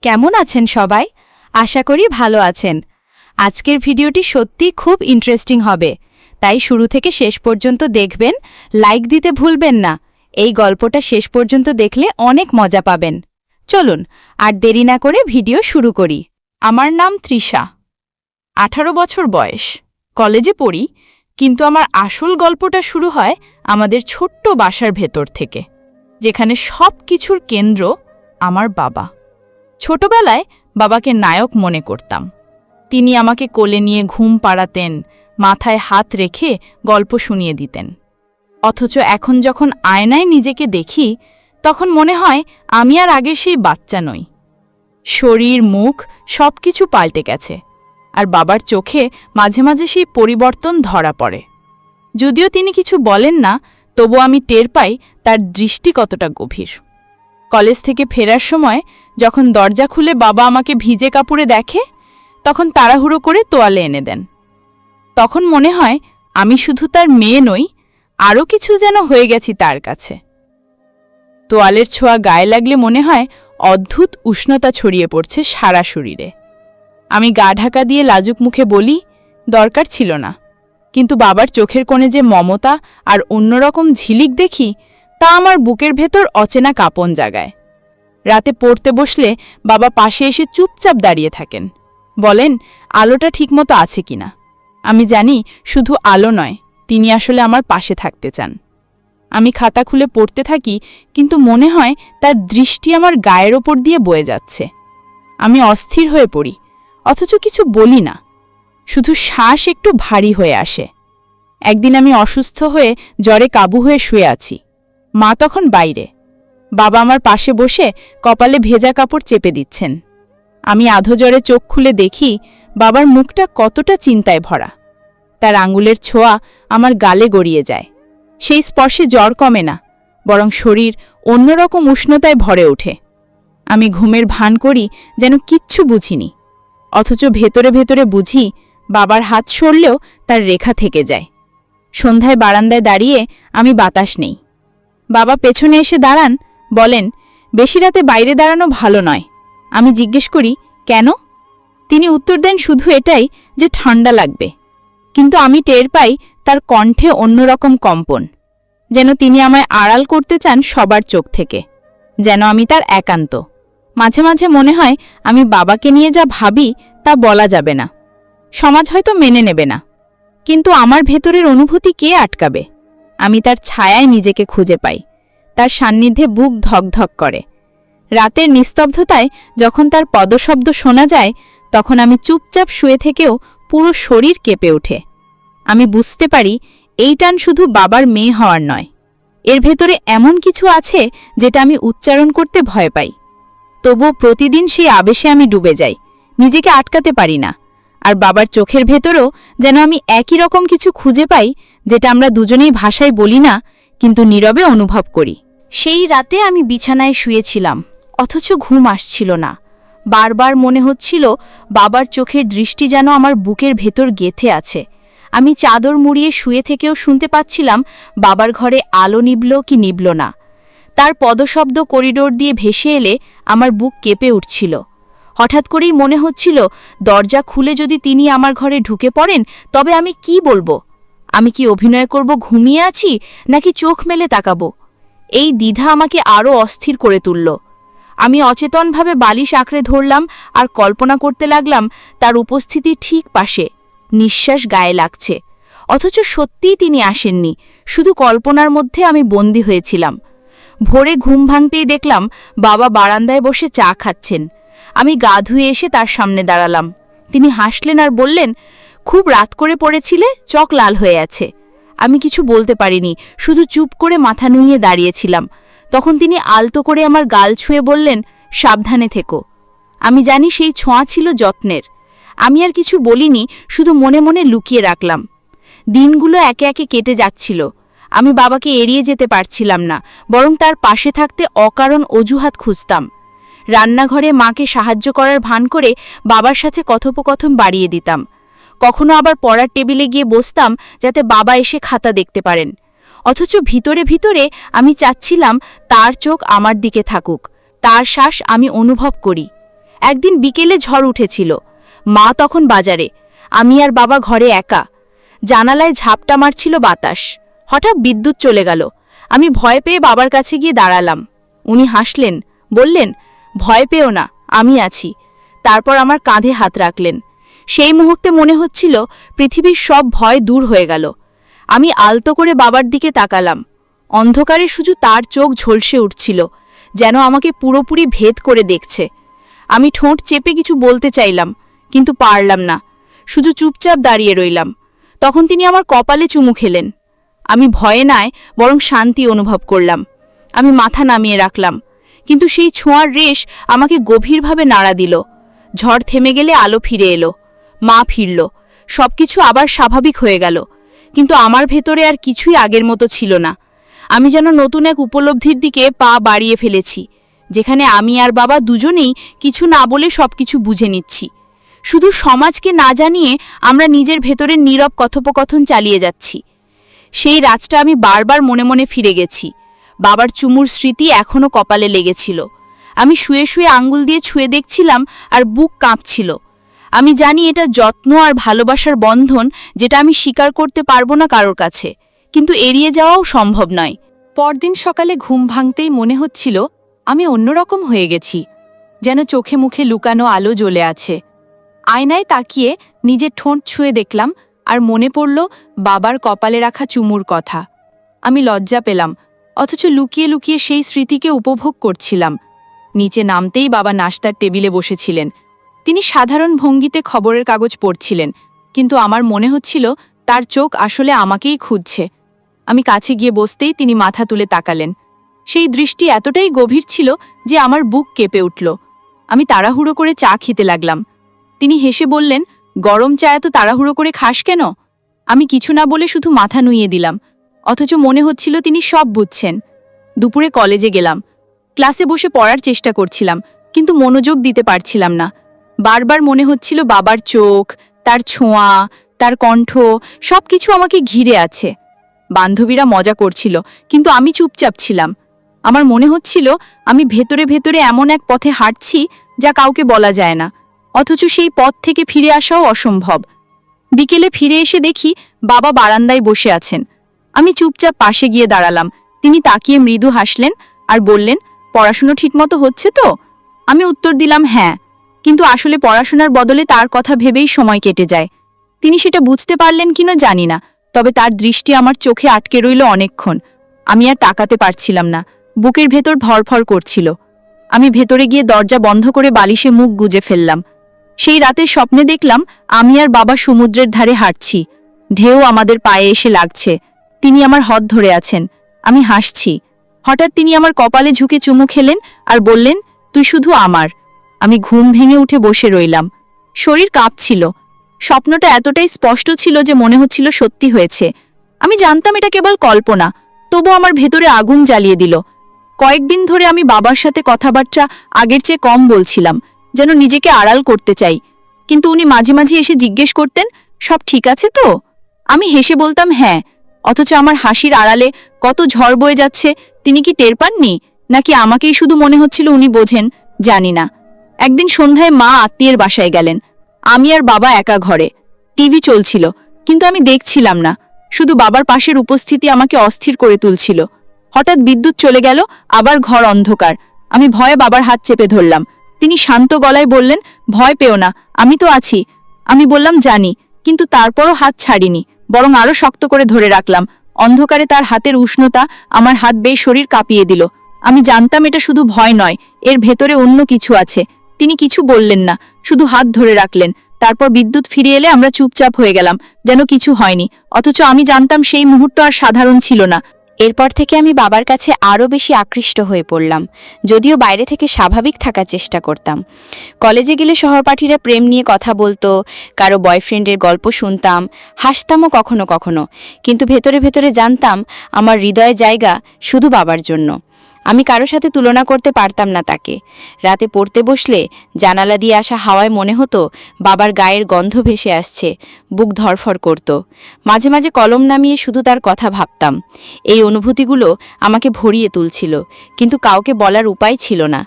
কেমন আছেন সবাই? আশা করি ভালো আছেন। আজকের ভিডিওটি সত্যি খুব ইন্টারেস্টিং হবে, তাই শুরু থেকে শেষ পর্যন্ত দেখবেন, লাইক দিতে ভুলবেন না। এই গল্পটা শেষ পর্যন্ত দেখলে অনেক মজা পাবেন। চলুন আর দেরি না করে ভিডিও শুরু করি। আমার নাম তৃষা, 18 বছর বয়স, কলেজে পড়ি, কিন্তু আমার আসল গল্পটা শুরু হয় আমাদের ছোট্ট বাসার ভেতর থেকে, যেখানে সব কিছুর কেন্দ্র আমার বাবা। ছোটবেলায় বাবাকে নায়ক মনে করতাম। তিনি আমাকে কোলে নিয়ে ঘুম পাড়াতেন, মাথায় হাত রেখে গল্প শুনিয়ে দিতেন। অথচ এখন যখন আয়নায় নিজেকে দেখি, তখন মনে হয় আমি আর আগের সেই বাচ্চা নই। শরীর, মুখ সব কিছু পাল্টে গেছে, আর বাবার চোখে মাঝে মাঝে সেই পরিবর্তন ধরা পড়ে। যদিও তিনি কিছু বলেন না, তবু আমি টের পাই তার দৃষ্টি কতটা গভীর। কলেজ থেকে ফেরার সময় যখন দরজা খুলে বাবা আমাকে ভিজে কাপড়ে দেখে, তখন তাড়াহুড়ো করে তোয়ালে এনে দেন। তখন মনে হয় আমি শুধু তার মেয়ে নই, আরও কিছু যেন হয়ে গেছি তার কাছে। তোয়ালের ছোঁয়া গায়ে লাগলে মনে হয় অদ্ভুত উষ্ণতা ছড়িয়ে পড়ছে সারা শরীরে। আমি গা ঢাকা দিয়ে লাজুক মুখে বলি, দরকার ছিল না, কিন্তু বাবার চোখের কোণে যে মমতা আর অন্যরকম ঝিলিক দেখি, তা আমার বুকের ভেতর অচেনা কাঁপন জাগায়। রাতে পড়তে বসলে বাবা পাশে এসে চুপচাপ দাঁড়িয়ে থাকেন, বলেন আলোটা ঠিকমতো আছে কিনা। আমি জানি শুধু আলো নয়, তিনি আসলে আমার পাশে থাকতে চান। আমি খাতা খুলে পড়তে থাকি, কিন্তু মনে হয় তার দৃষ্টি আমার গায়ের ওপর দিয়ে বয়ে যাচ্ছে। আমি অস্থির হয়ে পড়ি, অথচ কিছু বলি না, শুধু শ্বাস একটু ভারী হয়ে আসে। একদিন আমি অসুস্থ হয়ে জ্বরে কাবু হয়ে শুয়ে আছি। মা তখন বাইরে। বাবা আমার পাশে বসে কপালে ভেজা কাপড় চেপে দিচ্ছেন। আমি আধোজ্বরে চোখ খুলে দেখি বাবার মুখটা কতটা চিন্তায় ভরা। তার আঙুলের ছোঁয়া আমার গালে গড়িয়ে যায়। সেই স্পর্শে জ্বর কমে না, বরং শরীর অন্যরকম উষ্ণতায় ভরে ওঠে। আমি ঘুমের ভান করি যেন কিচ্ছু বুঝিনি, অথচ ভেতরে ভেতরে বুঝি বাবার হাত সরলেও তার রেখা থেকে যায়। সন্ধ্যায় বারান্দায় দাঁড়িয়ে আমি বাতাস নেই। বাবা পেছনে এসে দাঁড়ান, বলেন বেশি রাতে বাইরে দাঁড়ানো ভালো নয়। আমি জিজ্ঞেস করি কেন? তিনি উত্তর দেন শুধু এটাই যে ঠান্ডা লাগবে। কিন্তু আমি টের পাই তার কণ্ঠে অন্যরকম কম্পন, যেন তিনি আমায় আড়াল করতে চান সবার চোখ থেকে, যেন আমি তার একান্ত। মাঝে মাঝে মনে হয় আমি বাবাকে নিয়ে যা ভাবি তা বলা যাবে না, সমাজ হয়তো মেনে নেবে না, কিন্তু আমার ভেতরের অনুভূতি কে আটকাবে? আমি তার ছায়ায় নিজেকে খুঁজে পাই, তার সান্নিধ্যে বুক ধকধক করে। রাতের নিস্তব্ধতায় যখন তার পদশব্দ শোনা যায়, তখন আমি চুপচাপ শুয়ে থেকেও পুরো শরীর কেঁপে ওঠে। আমি বুঝতে পারি এই টান শুধু বাবার মেয়ে হওয়ার নয়, এর ভেতরে এমন কিছু আছে যেটা আমি উচ্চারণ করতে ভয় পাই। তবুও প্রতিদিন সেই আবেশে আমি ডুবে যাই, নিজেকে আটকাতে পারি না। আর বাবার চোখের ভেতরেও যেন আমি একই রকম কিছু খুঁজে পাই, যেটা আমরা দুজনেই ভাষায় বলি না, কিন্তু নীরবে অনুভব করি। সেই রাতে আমি বিছানায় শুয়েছিলাম, অথচ ঘুম আসছিল না। বারবার মনে হচ্ছিল বাবার চোখের দৃষ্টি যেন আমার বুকের ভেতর গেঁথে আছে। আমি চাদর মুড়িয়ে শুয়ে থেকেও শুনতে পাচ্ছিলাম বাবার ঘরে আলো নিবল কি নিবল না। তার পদশব্দ করিডোর দিয়ে ভেসে এলে আমার বুক কেঁপে উঠছিল। হঠাৎ করেই মনে হচ্ছিল দরজা খুলে যদি তিনি আমার ঘরে ঢুকে পড়েন, তবে আমি কি বলবো? আমি কি অভিনয় করব ঘুমিয়ে আছি, নাকি চোখ মেলে তাকাবো? এই দ্বিধা আমাকে আরও অস্থির করে তুলল। আমি অচেতনভাবে বালিশ আঁকড়ে ধরলাম আর কল্পনা করতে লাগলাম তার উপস্থিতি ঠিক পাশে, নিঃশ্বাস গায়ে লাগছে। অথচ সত্যিই তিনি আসেননি, শুধু কল্পনার মধ্যে আমি বন্দী হয়েছিলাম। ভোরে ঘুম ভাঙতেই দেখলাম বাবা বারান্দায় বসে চা খাচ্ছেন। আমি গা ধুয়ে এসে তার সামনে দাঁড়ালাম। তিনি হাসলেন আর বললেন, খুব রাত করে পড়েছিলে, চোখ লাল হয়ে আছে। আমি কিছু বলতে পারিনি, শুধু চুপ করে মাথা নুইয়ে দাঁড়িয়েছিলাম। তখন তিনি আলতো করে আমার গাল ছুঁয়ে বললেন, সাবধানে থেকো। আমি জানি সেই ছোঁয়া ছিল যত্নের। আমি আর কিছু বলিনি, শুধু মনে মনে লুকিয়ে রাখলাম। দিনগুলো একে একে কেটে যাচ্ছিল। আমি বাবাকে এড়িয়ে যেতে পারছিলাম না, বরং তার পাশে থাকতে অকারণ অজুহাত খুঁজতাম। রান্নাঘরে মাকে সাহায্য করার ভান করে বাবার সাথে কথোপকথন বাড়িয়ে দিতাম। কখনো আবার পড়ার টেবিলে গিয়ে বসতাম যাতে বাবা এসে খাতা দেখতে পারেন। অথচ ভিতরে ভিতরে আমি চাচ্ছিলাম তার চোখ আমার দিকে থাকুক, তার শ্বাস আমি অনুভব করি। একদিন বিকেলে ঝড় উঠেছিল। মা তখন বাজারে, আমি আর বাবা ঘরে একা। জানালায় ঝাপটা মারছিল বাতাস। হঠাৎ বিদ্যুৎ চলে গেল। আমি ভয় পেয়ে বাবার কাছে গিয়ে দাঁড়ালাম। উনি হাসলেন, বললেন, ভয় পেও না, আমি আছি। তারপর আমার কাঁধে হাত রাখলেন। সেই মুহূর্তে মনে হচ্ছিল পৃথিবীর সব ভয় দূর হয়ে গেল। আমি আলতো করে বাবার দিকে তাকালাম। অন্ধকারে শুধু তার চোখ ঝলসে উঠছিল, যেন আমাকে পুরোপুরি ভেদ করে দেখছে। আমি ঠোঁট চেপে কিছু বলতে চাইলাম, কিন্তু পারলাম না। শুধু চুপচাপ দাঁড়িয়ে রইলাম। তখন তিনি আমার কপালে চুমু খেলেন। আমি ভয়ে নয়, বরং শান্তি অনুভব করলাম। আমি মাথা নামিয়ে রাখলাম, কিন্তু সেই ছোঁয়ার রেশ আমাকে গভীরভাবে নাড়া দিল। ঝড় থেমে গেলে আলো ফিরে এলো, মা ফিরল, সবকিছু আবার স্বাভাবিক হয়ে গেল। কিন্তু আমার ভেতরে আর কিছুই আগের মতো ছিল না। আমি যেন নতুন এক উপলব্ধির দিকে পা বাড়িয়ে ফেলেছি, যেখানে আমি আর বাবা দুজনেই কিছু না বলে সবকিছু বুঝে নিচ্ছি। শুধু সমাজকে না জানিয়ে আমরা নিজের ভেতরের নীরব কথোপকথন চালিয়ে যাচ্ছি। সেই রাতটা আমি বারবার মনে মনে ফিরে গেছি। বাবার চুমুর স্মৃতি এখনও কপালে লেগেছিল। আমি শুয়ে শুয়ে আঙ্গুল দিয়ে ছুঁয়ে দেখছিলাম, আর বুক কাঁপছিল। আমি জানি এটা যত্ন আর ভালোবাসার বন্ধন, যেটা আমি স্বীকার করতে পারবো না কারোর কাছে, কিন্তু এড়িয়ে যাওয়াও সম্ভব নয়। পরদিন সকালে ঘুম ভাঙতেই মনে হচ্ছিল আমি অন্যরকম হয়ে গেছি, যেন চোখে মুখে লুকানো আলো জ্বলে আছে। আয়নায় তাকিয়ে নিজের ঠোঁট ছুঁয়ে দেখলাম, আর মনে পড়ল বাবার কপালে রাখা চুমুর কথা। আমি লজ্জা পেলাম, অথচ লুকিয়ে লুকিয়ে সেই স্মৃতিকে উপভোগ করছিলাম। নিচে নামতেই বাবা নাশতার টেবিলে বসেছিলেন। তিনি সাধারণ ভঙ্গিতে খবরের কাগজ পড়ছিলেন, কিন্তু আমার মনে হচ্ছিল তার চোখ আসলে আমাকেই খুঁজছে। আমি কাছে গিয়ে বসতেই তিনি মাথা তুলে তাকালেন। সেই দৃষ্টি এতটাই গভীর ছিল যে আমার বুক কেঁপে উঠল। আমি তাড়াহুড়ো করে চা খেতে লাগলাম। তিনি হেসে বললেন, গরম চা এত তাড়াহুড়ো করে খাস কেন? আমি কিছু না বলে শুধু মাথা নুইয়ে দিলাম, অথচ মনে হচ্ছিল তিনি সব বুঝছেন। দুপুরে কলেজে গেলাম। ক্লাসে বসে পড়ার চেষ্টা করছিলাম, কিন্তু মনোযোগ দিতে পারছিলাম না। বারবার মনে হচ্ছিল বাবার চোখ, তার ছোঁয়া, তার কণ্ঠ, সবকিছু আমাকে ঘিরে আছে। বান্ধবীরা মজা করছিল, কিন্তু আমি চুপচাপ ছিলাম। আমার মনে হচ্ছিল আমি ভেতরে ভেতরে এমন এক পথে হাঁটছি যা কাউকে বলা যায় না, অথচ সেই পথ থেকে ফিরে আসাও অসম্ভব। বিকেলে ফিরে এসে দেখি বাবা বারান্দায় বসে আছেন। আমি চুপচাপ পাশে গিয়ে দাঁড়ালাম। তিনি তাকিয়ে মৃদু হাসলেন আর বললেন, পড়াশুনো ঠিকমতো হচ্ছে তো? আমি উত্তর দিলাম, হ্যাঁ, কিন্তু আসলে পড়াশোনার বদলে তার কথা ভেবেই সময় কেটে যায়। তিনি সেটা বুঝতে পারলেন কিনা জানি না, তবে তার দৃষ্টি আমার চোখে আটকে রইল অনেকক্ষণ। আমি আর তাকাতে পারছিলাম না, বুকের ভেতর ভরভর করছিল। আমি ভেতরে গিয়ে দরজা বন্ধ করে বালিশে মুখ গুজে ফেললাম। সেই রাতে স্বপ্নে দেখলাম আমি আর বাবা সমুদ্রের ধারে হাঁটছি, ঢেউ আমাদের পায়ে এসে লাগছে। তিনি আমার হাত ধরে আছেন, আমি হাসছি। হঠাৎ তিনি আমার কপালে ঝুঁকে চুমু খেলেন আর বললেন, তুই শুধু আমার। আমি ঘুম ভেঙে উঠে বসে রইলাম। শরীর কাঁপছিল। স্বপ্নটা এতটাই স্পষ্ট ছিল যে মনে হচ্ছিল সত্যি হয়েছে। আমি জানতাম এটা কেবল কল্পনা, তবু আমার ভেতরে আগুন জ্বালিয়ে দিল। কয়েকদিন ধরে আমি বাবার সাথে কথাবার্তা আগের চেয়ে কম বলছিলাম, যেন নিজেকে আড়াল করতে চাই। কিন্তু উনি মাঝে মাঝে এসে জিজ্ঞেস করতেন, সব ঠিক আছে তো? আমি হেসে বলতাম হ্যাঁ, অথচ আমার হাসির আড়ালে কত ঝড় বয়ে যাচ্ছে তিনি কি টের পাননি, নাকি আমাকেই শুধু মনে হচ্ছিল উনি বোঝেন, জানি না। একদিন সন্ধ্যায় মা আত্মীয়ের বাসায় গেলেন। আমি আর বাবা একা ঘরে। টিভি চলছিল, কিন্তু আমি দেখছিলাম না। শুধু বাবার পাশের উপস্থিতি আমাকে অস্থির করে তুলছিল। হঠাৎ বিদ্যুৎ চলে গেল, আবার ঘর অন্ধকার। আমি ভয়ে বাবার হাত চেপে ধরলাম। তিনি শান্ত গলায় বললেন, ভয় পেও না, আমি তো আছি। আমি বললাম জানি, কিন্তু তারপরও হাত ছাড়িনি, বরং আরো শক্ত করে ধরে রাখলাম। অন্ধকারে তার হাতের উষ্ণতা আমার হাত বেয়ে শরীর কাঁপিয়ে দিল। আমি জানতাম এটা শুধু ভয় নয়, এর ভেতরে অন্য কিছু আছে। তিনি কিছু বললেন না, শুধু হাত ধরে রাখলেন। তারপর বিদ্যুৎ ফিরে এলে আমরা চুপচাপ হয়ে গেলাম, যেন কিছু হয়নি। অথচ আমি জানতাম সেই মুহূর্ত আর সাধারণ ছিল না। এরপর থেকে আমি বাবার কাছে আরও বেশি আকৃষ্ট হয়ে পড়লাম, যদিও বাইরে থেকে স্বাভাবিক থাকার চেষ্টা করতাম। কলেজে গেলে সহপাঠীরা প্রেম নিয়ে কথা বলতো, কারো বয়ফ্রেন্ডের গল্প শুনতাম, হাসতামও কখনো কখনো, কিন্তু ভেতরে ভেতরে জানতাম আমার হৃদয়ে জায়গা শুধু বাবার জন্য। আমি কারো সাথে তুলনা করতে পারতাম না তাকে। রাতে পড়তে বসলে জানালা দিয়ে আসা হাওয়ায় মনে হতো বাবার গায়ের গন্ধ ভেসে আসছে, বুক ধরফর করত। মাঝে মাঝে কলম নামিয়ে শুধু তার কথা ভাবতাম। এই অনুভূতিগুলো আমাকে ভরিয়ে তুলছিল, কিন্তু কাউকে বলার উপায় ছিল না।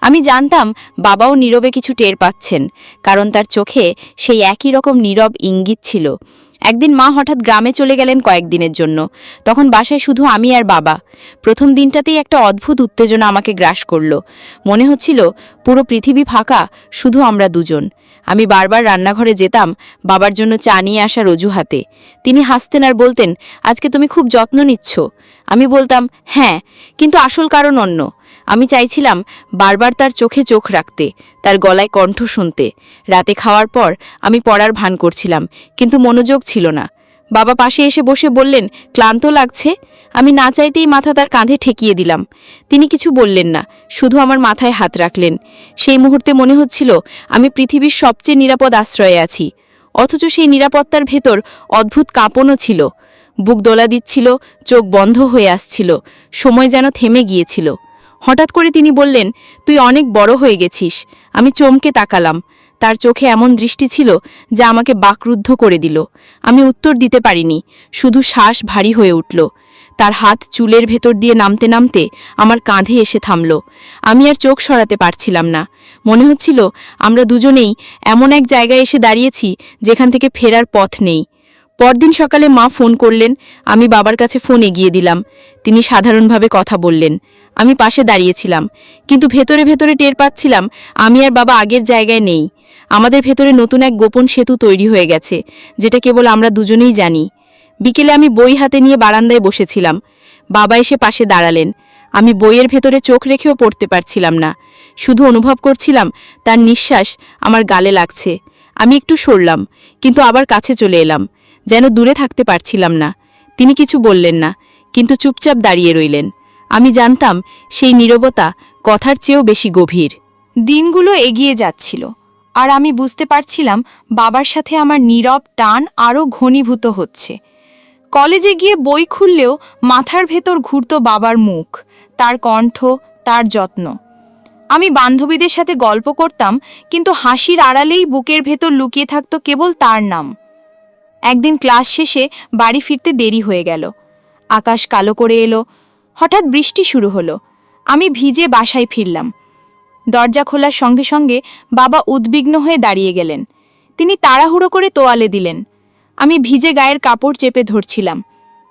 আমি জানতাম বাবাও নীরবে কিছু টের পাচ্ছেন, কারণ তার চোখে সেই একই রকম নীরব ইঙ্গিত ছিল। একদিন মা হঠাৎ গ্রামে চলে গেলেন কয়েকদিনের জন্য। তখন বাসায় শুধু আমি আর বাবা। প্রথম দিনটাতেই একটা অদ্ভুত উত্তেজনা আমাকে গ্রাস করল। মনে হচ্ছিল পুরো পৃথিবী ফাঁকা, শুধু আমরা দুজন। আমি বারবার রান্নাঘরে যেতাম বাবার জন্য চা নিয়ে আসার অজুহাতে। তিনি হাসতেন আর বলতেন, আজকে তুমি খুব যত্ন নিচ্ছ। আমি বলতাম, হ্যাঁ, কিন্তু আসল কারণ অন্য। আমি চাইছিলাম বারবার তার চোখে চোখ রাখতে, তার গলায় কণ্ঠ শুনতে। রাতে খাওয়ার পর আমি পড়ার ভান করছিলাম, কিন্তু মনোযোগ ছিল না। বাবা পাশে এসে বসে বললেন, ক্লান্ত লাগছে? আমি না চাইতেই মাথা তার কাঁধে ঠেকিয়ে দিলাম। তিনি কিছু বললেন না, শুধু আমার মাথায় হাত রাখলেন। সেই মুহূর্তে মনে হচ্ছিল আমি পৃথিবীর সবচেয়ে নিরাপদ আশ্রয়ে আছি। অথচ সেই নিরাপত্তার ভেতর অদ্ভুত কাঁপনও ছিল। বুক দোলা দিচ্ছিল, চোখ বন্ধ হয়ে আসছিল, সময় যেন থেমে গিয়েছিল। হঠাৎ করে তিনি বললেন, তুই অনেক বড় হয়ে গেছিস। আমি চমকে তাকালাম। তার চোখে এমন দৃষ্টি ছিল যা আমাকে বাকরুদ্ধ করে দিল। আমি উত্তর দিতে পারিনি, শুধু শ্বাস ভারী হয়ে উঠল। তার হাত চুলের ভেতর দিয়ে নামতে নামতে আমার কাঁধে এসে থামল। আমি আর চোখ সরাতে পারছিলাম না। মনে হচ্ছিল আমরা দুজনেই এমন এক জায়গায় এসে দাঁড়িয়েছি যেখান থেকে ফেরার পথ নেই। পরদিন সকালে মা ফোন করলেন। আমি বাবার কাছে ফোন এগিয়ে দিলাম। তিনি সাধারণভাবে কথা বললেন। আমি পাশে দাঁড়িয়েছিলাম, কিন্তু ভেতরে ভেতরে টের পাচ্ছিলাম আমি আর বাবা আগের জায়গায় নেই। আমাদের ভেতরে নতুন এক গোপন সেতু তৈরি হয়ে গেছে, যেটা কেবল আমরা দুজনেই জানি। বিকেলে আমি বই হাতে নিয়ে বারান্দায় বসেছিলাম। বাবা এসে পাশে দাঁড়ালেন। আমি বইয়ের ভেতরে চোখ রেখেও পড়তে পারছিলাম না, শুধু অনুভব করছিলাম তার নিঃশ্বাস আমার গালে লাগছে। আমি একটু সরলাম, কিন্তু আবার কাছে চলে এলাম, যেন দূরে থাকতে পারছিলাম না। তিনি কিছু বললেন না, কিন্তু চুপচাপ দাঁড়িয়ে রইলেন। আমি জানতাম সেই নীরবতা কথার চেয়েও বেশি গভীর। দিনগুলো এগিয়ে যাচ্ছিল, আর আমি বুঝতে পারছিলাম বাবার সাথে আমার নীরব টান আরও ঘনীভূত হচ্ছে। কলেজে গিয়ে বই খুললেও মাথার ভেতর ঘুরত বাবার মুখ, তার কণ্ঠ, তার যত্ন। আমি বান্ধবীদের সাথে গল্প করতাম, কিন্তু হাসির আড়ালেই বুকের ভেতর লুকিয়ে থাকত কেবল তার নাম। একদিন ক্লাস শেষে বাড়ি ফিরতে দেরি হয়ে গেল। আকাশ কালো করে এলো। হঠাৎ বৃষ্টি শুরু হলো। আমি ভিজে বাসায় ফিরলাম। দরজা খোলার সঙ্গে সঙ্গে বাবা উদ্বিগ্ন হয়ে দাঁড়িয়ে গেলেন। তিনি তাড়াহুড়ো করে তোয়ালে দিলেন। আমি ভিজে গায়ের কাপড় চেপে ধরছিলাম।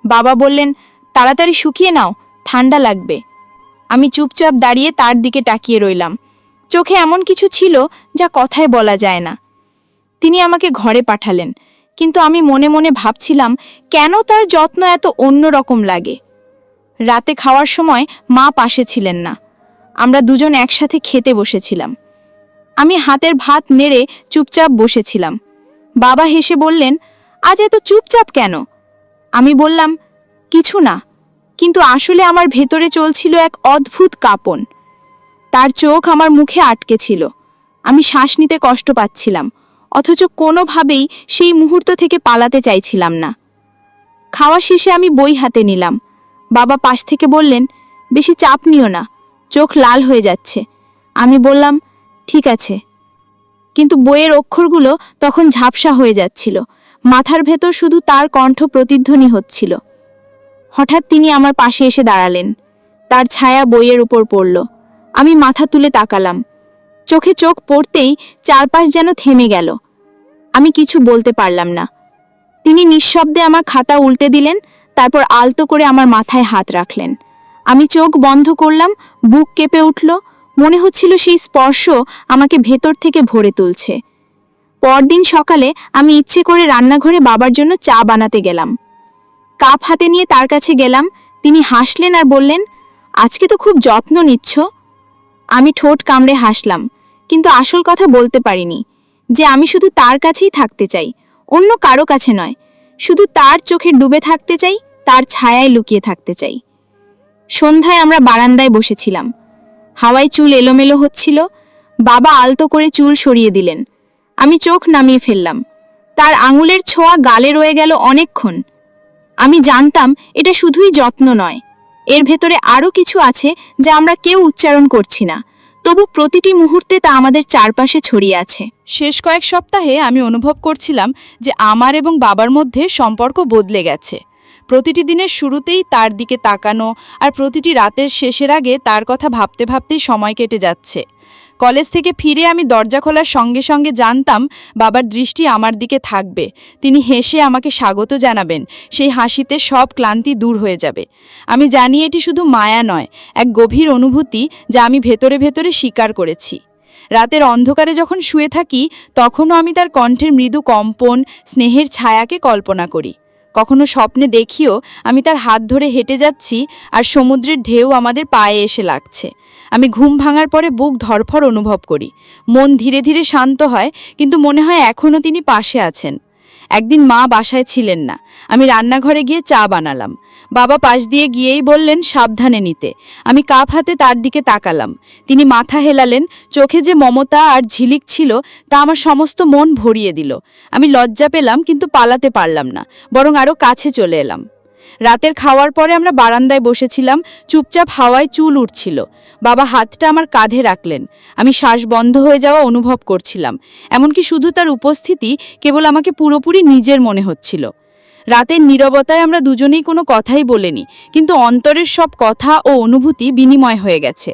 বাবা বললেন, তাড়াতাড়ি শুকিয়ে নাও, ঠান্ডা লাগবে। আমি চুপচাপ দাঁড়িয়ে তার দিকে তাকিয়ে রইলাম। চোখে এমন কিছু ছিল যা কথায় বলা যায় না। তিনি আমাকে ঘরে পাঠালেন, কিন্তু আমি মনে মনে ভাবছিলাম কেন তার যত্ন এত অন্যরকম লাগে। রাতে খাওয়ার সময় মা পাশে ছিলেন না। আমরা দুজন একসাথে খেতে বসেছিলাম। আমি হাতের ভাত নেড়ে চুপচাপ বসেছিলাম। বাবা হেসে বললেন, আজ এত চুপচাপ কেন? আমি বললাম, কিছু না, কিন্তু আসলে আমার ভেতরে চলছিল এক অদ্ভুত কাঁপন। তার চোখ আমার মুখে আটকে ছিল। আমি শ্বাস নিতে কষ্ট পাচ্ছিলাম, অথচ কোনোভাবেই সেই মুহূর্ত থেকে পালাতে চাইছিলাম না। খাওয়া শেষে আমি বই হাতে নিলাম। বাবা পাশ থেকে বললেন, বেশি চাপ নিও না, চোখ লাল হয়ে যাচ্ছে। আমি বললাম, ঠিক আছে। কিন্তু বইয়ের অক্ষরগুলো তখন ঝাপসা হয়ে যাচ্ছিল। মাথার ভেতর শুধু তার কণ্ঠ প্রতিধ্বনি হচ্ছিল। হঠাৎ তিনি আমার পাশে এসে দাঁড়ালেন। তার ছায়া বইয়ের উপর পড়ল। আমি মাথা তুলে তাকালাম। চোখে চোখ পড়তেই চারপাশ যেন থেমে গেল। আমি কিছু বলতে পারলাম না। তিনি নিঃশব্দে আমার খাতা উল্টে দিলেন, তারপর আলতো করে আমার মাথায় হাত রাখলেন। আমি চোখ বন্ধ করলাম, বুক কেঁপে উঠল। মনে হচ্ছিল সেই স্পর্শ আমাকে ভেতর থেকে ভরে তুলছে। পরদিন সকালে আমি ইচ্ছে করে রান্নাঘরে বাবার জন্য চা বানাতে গেলাম। কাপ হাতে নিয়ে তার কাছে গেলাম। তিনি হাসলেন আর বললেন, আজকে তো খুব যত্ন নিচ্ছ। আমি ঠোঁট কামড়ে হাসলাম, কিন্তু আসল কথা বলতে পারিনি, যে আমি শুধু তার কাছেই থাকতে চাই, অন্য কারো কাছে নয়। শুধু তার চোখে ডুবে থাকতে চাই, তার ছায়ায় লুকিয়ে থাকতে চাই। সন্ধ্যায় আমরা বারান্দায় বসেছিলাম। হাওয়ায় চুল এলোমেলো হচ্ছিল। বাবা আলতো করে চুল সরিয়ে দিলেন। আমি চোখ নামিয়ে ফেললাম। তার আঙুলের ছোঁয়া গালে রয়ে গেল অনেকক্ষণ। আমি জানতাম এটা শুধুই যত্ন নয়, এর ভেতরে আরও কিছু আছে যা আমরা কেউ উচ্চারণ করছি না, তবু প্রতিটি মুহূর্তে তা আমাদের চারপাশে ছড়িয়ে আছে। শেষ কয়েক সপ্তাহে আমি অনুভব করছিলাম যে আমার এবং বাবার মধ্যে সম্পর্ক বদলে গেছে। প্রতিটি দিনের শুরুতেই তার দিকে তাকানো আর প্রতিটি রাতের শেষের আগে তার কথা ভাবতে ভাবতেই সময় কেটে যাচ্ছে। কলেজ থেকে ফিরে আমি দরজা খোলার সঙ্গে সঙ্গে জানতাম বাবার দৃষ্টি আমার দিকে থাকবে। তিনি হেসে আমাকে স্বাগত জানাবেন, সেই হাসিতে সব ক্লান্তি দূর হয়ে যাবে। আমি জানি এটি শুধু মায়া নয়, এক গভীর অনুভূতি যা আমি ভেতরে ভেতরে স্বীকার করেছি। রাতের অন্ধকারে যখন শুয়ে থাকি তখনও আমি তার কণ্ঠের মৃদু কম্পন, স্নেহের ছায়াকে কল্পনা করি। কখনো স্বপ্নে দেখিও আমি তার হাত ধরে হেঁটে যাচ্ছি আর সমুদ্রের ঢেউ আমাদের পায়ে এসে লাগছে। আমি ঘুম ভাঙার পরে বুক ধড়ফড় অনুভব করি, মন ধীরে ধীরে শান্ত হয়, কিন্তু মনে হয় এখনও তিনি পাশে আছেন। একদিন মা বাসায় ছিলেন না, আমি রান্নাঘরে গিয়ে চা বানালাম। বাবা পাশ দিয়ে গিয়েই বললেন সাবধানে নিতে। আমি কাপ হাতে তার দিকে তাকালাম। তিনি মাথা হেলালেন, চোখে যে মমতা আর ঝিলিক ছিল তা আমার সমস্ত মন ভরিয়ে দিল। আমি লজ্জা পেলাম, কিন্তু পালাতে পারলাম না, বরং আরও কাছে চলে এলাম। রাতের খাওয়ার পরে আমরা বারান্দায় বসেছিলাম, চুপচাপ হাওয়ায় চুল উঠছিল। বাবা হাতটা আমার কাঁধে রাখলেন। আমি শ্বাস বন্ধ হয়ে যাওয়া অনুভব করছিলাম, এমনকি শুধু তার উপস্থিতি কেবল আমাকে পুরোপুরি নিজের মনে হচ্ছিল। রাতের নীরবতায় আমরা দুজনেই কোনো কথাই বলিনি, কিন্তু অন্তরের সব কথা ও অনুভূতি বিনিময় হয়ে গেছে।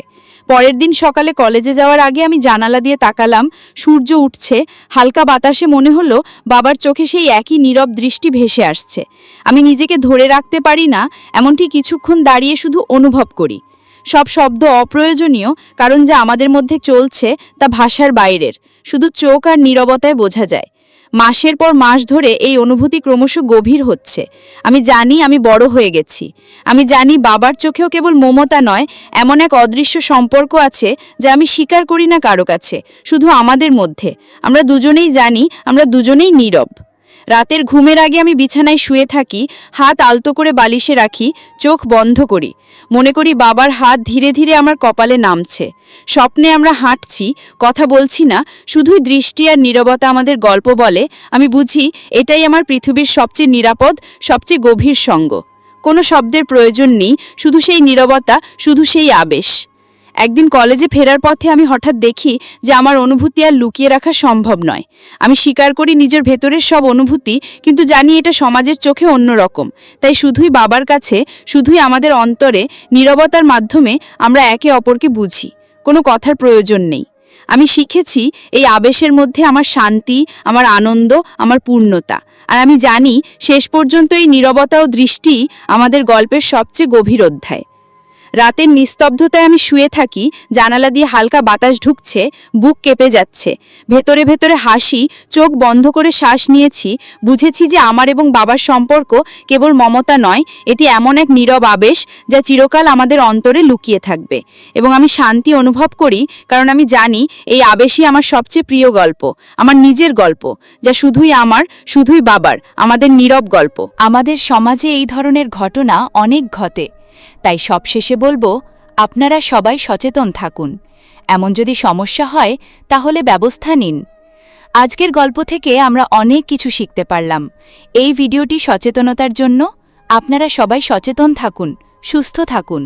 পরের দিন সকালে কলেজে যাওয়ার আগে আমি জানালা দিয়ে তাকালাম, সূর্য উঠছে, হালকা বাতাসে মনে হলো বাবার চোখে সেই একই নীরব দৃষ্টি ভেসে আসছে। আমি নিজেকে ধরে রাখতে পারি না, এমনটি কিছুক্ষণ দাঁড়িয়ে শুধু অনুভব করি। সব শব্দ অপ্রয়োজনীয়, কারণ যা আমাদের মধ্যে চলছে তা ভাষার বাইরের, শুধু চোখ আর নীরবতায় বোঝা যায়। মাসের পর মাস ধরে এই অনুভূতি ক্রমশ গভীর হচ্ছে। আমি জানি আমি বড় হয়ে গেছি। আমি জানি বাবার চোখেও কেবল মমতা নয়, এমন এক অদৃশ্য সম্পর্ক আছে যা আমি স্বীকার করি না কারো কাছে, শুধু আমাদের মধ্যে। আমরা দুজনেই জানি, আমরা দুজনেই নীরব। রাতের ঘুমের আগে আমি বিছানায় শুয়ে থাকি, হাত আলতো করে বালিশে রাখি, চোখ বন্ধ করি। মনে করি বাবার হাত ধীরে ধীরে আমার কপালে নামছে। স্বপ্নে আমরা হাঁটছি, কথা বলছি না, শুধুই দৃষ্টি আর নীরবতা আমাদের গল্প বলে। আমি বুঝি এটাই আমার পৃথিবীর সবচেয়ে নিরাপদ, সবচেয়ে গভীর সঙ্গ। কোনো শব্দের প্রয়োজন নেই, শুধু সেই নীরবতা, শুধু সেই আবেশ। একদিন কলেজে ফেরার পথে আমি হঠাৎ দেখি যে আমার অনুভূতি আর লুকিয়ে রাখা সম্ভব নয়। আমি স্বীকার করি নিজের ভেতরের সব অনুভূতি, কিন্তু জানি এটা সমাজের চোখে অন্যরকম। তাই শুধুই বাবার কাছে, শুধুই আমাদের অন্তরে, নীরবতার মাধ্যমে আমরা একে অপরকে বুঝি। কোনো কথার প্রয়োজন নেই। আমি শিখেছি এই আবেশের মধ্যে আমার শান্তি, আমার আনন্দ, আমার পূর্ণতা। আর আমি জানি শেষ পর্যন্ত এই নীরবতা ও দৃষ্টি আমাদের গল্পের সবচেয়ে গভীর অধ্যায়। রাতের নিস্তব্ধতায় আমি শুয়ে থাকি, জানালা দিয়ে হালকা বাতাস ঢুকছে, বুক কেঁপে যাচ্ছে। ভেতরে ভেতরে হাসি, চোখ বন্ধ করে শ্বাস নিয়েছি। বুঝেছি যে আমার এবং বাবার সম্পর্ক কেবল মমতা নয়, এটি এমন এক নীরব আবেশ যা চিরকাল আমাদের অন্তরে লুকিয়ে থাকবে। এবং আমি শান্তি অনুভব করি, কারণ আমি জানি এই আবেশই আমার সবচেয়ে প্রিয় গল্প, আমার নিজের গল্প, যা শুধুই আমার, শুধুই বাবার, আমাদের নীরব গল্প। আমাদের সমাজে এই ধরনের ঘটনা অনেক ঘটে। তাই সবশেষে বলবো, আপনারা সবাই সচেতন থাকুন। এমন যদি সমস্যা হয় তাহলে ব্যবস্থা নিন। আজকের গল্প থেকে আমরা অনেক কিছু শিখতে পারলাম। এই ভিডিওটি সচেতনতার জন্য। আপনারা সবাই সচেতন থাকুন, সুস্থ থাকুন।